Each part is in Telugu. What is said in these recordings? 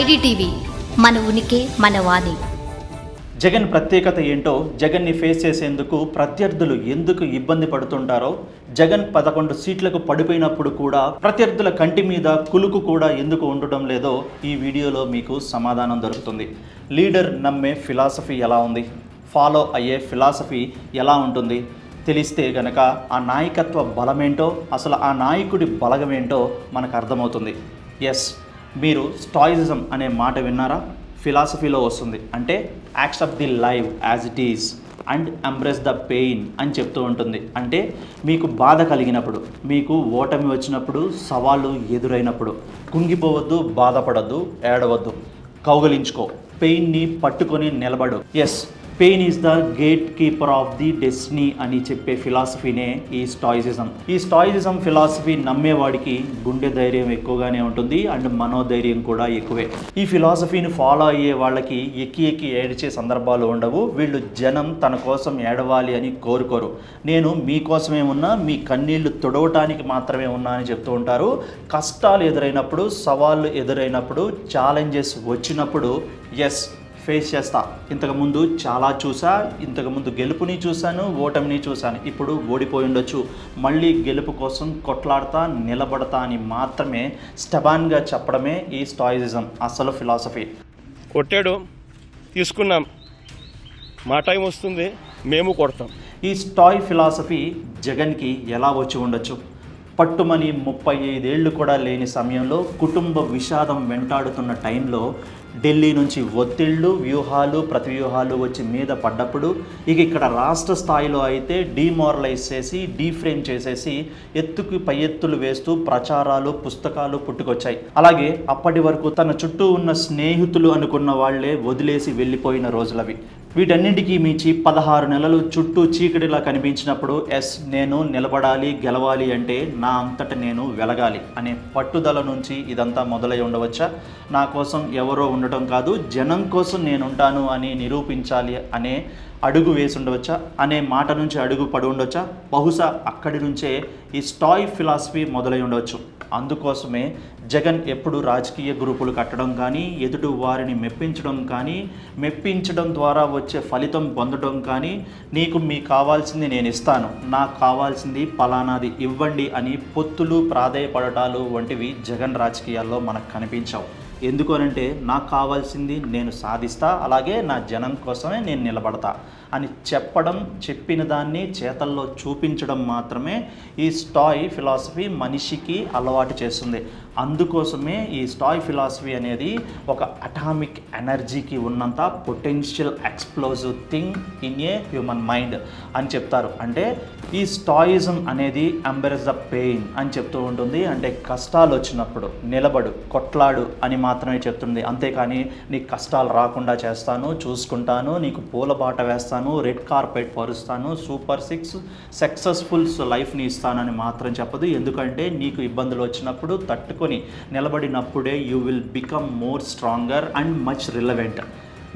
ఐడిటీవీ మన ఉనికి మన వాణి. జగన్ ప్రత్యేకత ఏంటో, జగన్ని ఫేస్ చేసేందుకు ప్రత్యర్థులు ఎందుకు ఇబ్బంది పడుతుంటారో, జగన్ 11 సీట్లకు పడిపోయినప్పుడు కూడా ప్రత్యర్థుల కంటి మీద కులుకు కూడా ఎందుకు ఉండటం లేదో ఈ వీడియోలో మీకు సమాధానం దొరుకుతుంది. లీడర్ నమ్మే ఫిలాసఫీ ఎలా ఉంది, ఫాలో అయ్యే ఫిలాసఫీ ఎలా ఉంటుంది తెలిస్తే గనక ఆ నాయకత్వ బలమేంటో, అసలు ఆ నాయకుడి బలగమేంటో మనకు అర్థమవుతుంది. ఎస్, మీరు స్టాయిసిజం అనే మాట విన్నారా? ఫిలాసఫీలో వస్తుంది. అంటే accept the life as it is and embrace the pain అని చెప్తూ ఉంటుంది. అంటే మీకు బాధ కలిగినప్పుడు, మీకు ఓటమి వచ్చినప్పుడు, సవాళ్ళు ఎదురైనప్పుడు కుంగిపోవద్దు, బాధపడద్దు, ఏడవద్దు, కౌగలించుకో, పెయిన్ని పట్టుకొని నిలబడు. Yes, pain is the gatekeeper of the destiny అని చెప్పే ఫిలాసఫీనే ఈ స్టాయిసిజం. ఈ స్టాయిసిజం ఫిలాసఫీ నమ్మేవాడికి గుండె ధైర్యం ఎక్కువగానే ఉంటుంది అండ్ మనోధైర్యం కూడా ఎక్కువే. ఈ ఫిలాసఫీని ఫాలో అయ్యే వాళ్ళకి ఎక్కి ఎక్కి ఏడిచే సందర్భాలు ఉండవు. వీళ్ళు జనం తన కోసం ఏడవాలి అని కోరుకోరు. నేను మీకోసమే ఉన్నా, మీ కన్నీళ్లు తుడవటానికి మాత్రమే ఉన్నా అని చెప్తూ ఉంటారు. కష్టాలు ఎదురైనప్పుడు, సవాళ్ళు ఎదురైనప్పుడు, ఛాలెంజెస్ వచ్చినప్పుడు ఎస్ ఫేస్ చేస్తా. ఇంతకుముందు చాలా చూసా, ఇంతకుముందు గెలుపుని చూశాను, ఓటమిని చూశాను, ఇప్పుడు ఓడిపోయి ఉండొచ్చు, మళ్ళీ గెలుపు కోసం కొట్లాడతా, నిలబడతా అని మాత్రమే స్టబాన్గా చెప్పడమే ఈ స్టాయిసిజం అసలు ఫిలాసఫీ. కొట్టాడు, తీసుకున్నాం, మా టైం వస్తుంది, మేము కొడతాం. ఈ స్టాయ్ ఫిలాసఫీ జగన్కి ఎలా వచ్చి ఉండొచ్చు? పట్టుమని 35 ఏళ్ళు కూడా లేని సమయంలో, కుటుంబ విషాదం వెంటాడుతున్న టైంలో, ఢిల్లీ నుంచి ఒత్తిళ్ళు, వ్యూహాలు, ప్రతివ్యూహాలు వచ్చి మీద పడ్డప్పుడు, ఇక్కడ రాష్ట్ర స్థాయిలో అయితే డీమోరలైజ్ చేసి, డీఫ్రేమ్ చేసేసి, ఎత్తుకు పై ఎత్తులు వేస్తూ ప్రచారాలు, పుస్తకాలు పుట్టుకొచ్చాయి. అలాగే అప్పటి వరకు తన చుట్టూ ఉన్న స్నేహితులు అనుకున్న వాళ్లే వదిలేసి వెళ్ళిపోయిన రోజులవి. వీటన్నింటికీ మించి 16 నెలలు చుట్టూ చీకటిలా కనిపించినప్పుడు ఎస్, నేను నిలబడాలి, గెలవాలి అంటే నా అంతట నేను వెలగాలి అనే పట్టుదల నుంచి ఇదంతా మొదలై ఉండవచ్చా? నా కోసం ఎవరో ఉండటం కాదు, జనం కోసం నేను ఉంటాను అని నిరూపించాలి అనే అడుగు వేసి ఉండవచ్చా? అనే మాట నుంచి అడుగు పడి ఉండొచ్చా? బహుశా అక్కడి నుంచే ఈ స్టాయ్ ఫిలాసఫీ మొదలై ఉండవచ్చు. అందుకోసమే జగన్ ఎప్పుడు రాజకీయ గ్రూపులు కట్టడం కానీ, ఎదుటి వారిని మెప్పించడం కానీ, మెప్పించడం ద్వారా వచ్చే ఫలితం పొందడం కానీ, మీకు కావాల్సింది నేను ఇస్తాను, నాకు కావాల్సింది పలానాది ఇవ్వండి అని పొత్తులు, ప్రాధేయపడటాలు వంటివి జగన్ రాజకీయాల్లో మనకు కనిపించవు. ఎందుకు అనంటే నాకు కావాల్సింది నేను సాధిస్తా, అలాగే నా జనం కోసమే నేను నిలబడతా అని చెప్పడం, చెప్పిన దాన్ని చేతల్లో చూపించడం మాత్రమే ఈ స్టాయ్ ఫిలాసఫీ మనిషికి అలవాటు చేస్తుంది. అందుకోసమే ఈ స్టాయ్ ఫిలాసఫీ అనేది ఒక అటామిక్ ఎనర్జీకి ఉన్నంత potential explosive thing in a human mind అని చెప్తారు. అంటే ఈ స్టాయిజం అనేది ఎంబ్రేస్ ద పెయిన్ అని చెప్తూ ఉంటుంది. అంటే కష్టాలు వచ్చినప్పుడు నిలబడు, కొట్లాడు అని మాత్రమే చెప్తుంది. అంతేకాని నీకు కష్టాలు రాకుండా చేస్తాను, చూసుకుంటాను, నీకు పూలబాట వేస్తాను, రెడ్ కార్పెట్ పరుస్తాను, సూపర్ 6 సక్సెస్ఫుల్స్ లైఫ్ని ఇస్తానని మాత్రం చెప్పదు. ఎందుకంటే నీకు ఇబ్బందులు వచ్చినప్పుడు తట్టుకొని నిలబడినప్పుడే you will become more stronger and much relevant.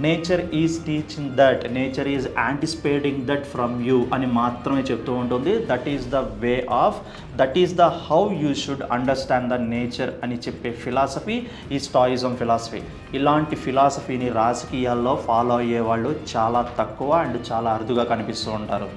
Nature is teaching that, nature is anticipating that from you అని మాత్రమే చెప్తూ ఉంటుంది. That is the way of, that is the how you should understand the nature అని చెప్పే ఫిలాసఫీ ఈ స్టాయిజం ఫిలాసఫీ. ఇలాంటి ఫిలాసఫీని రాజకీయాల్లో ఫాలో అయ్యే వాళ్ళు చాలా తక్కువ అండ్ చాలా అరుదుగా కనిపిస్తూ ఉంటారు.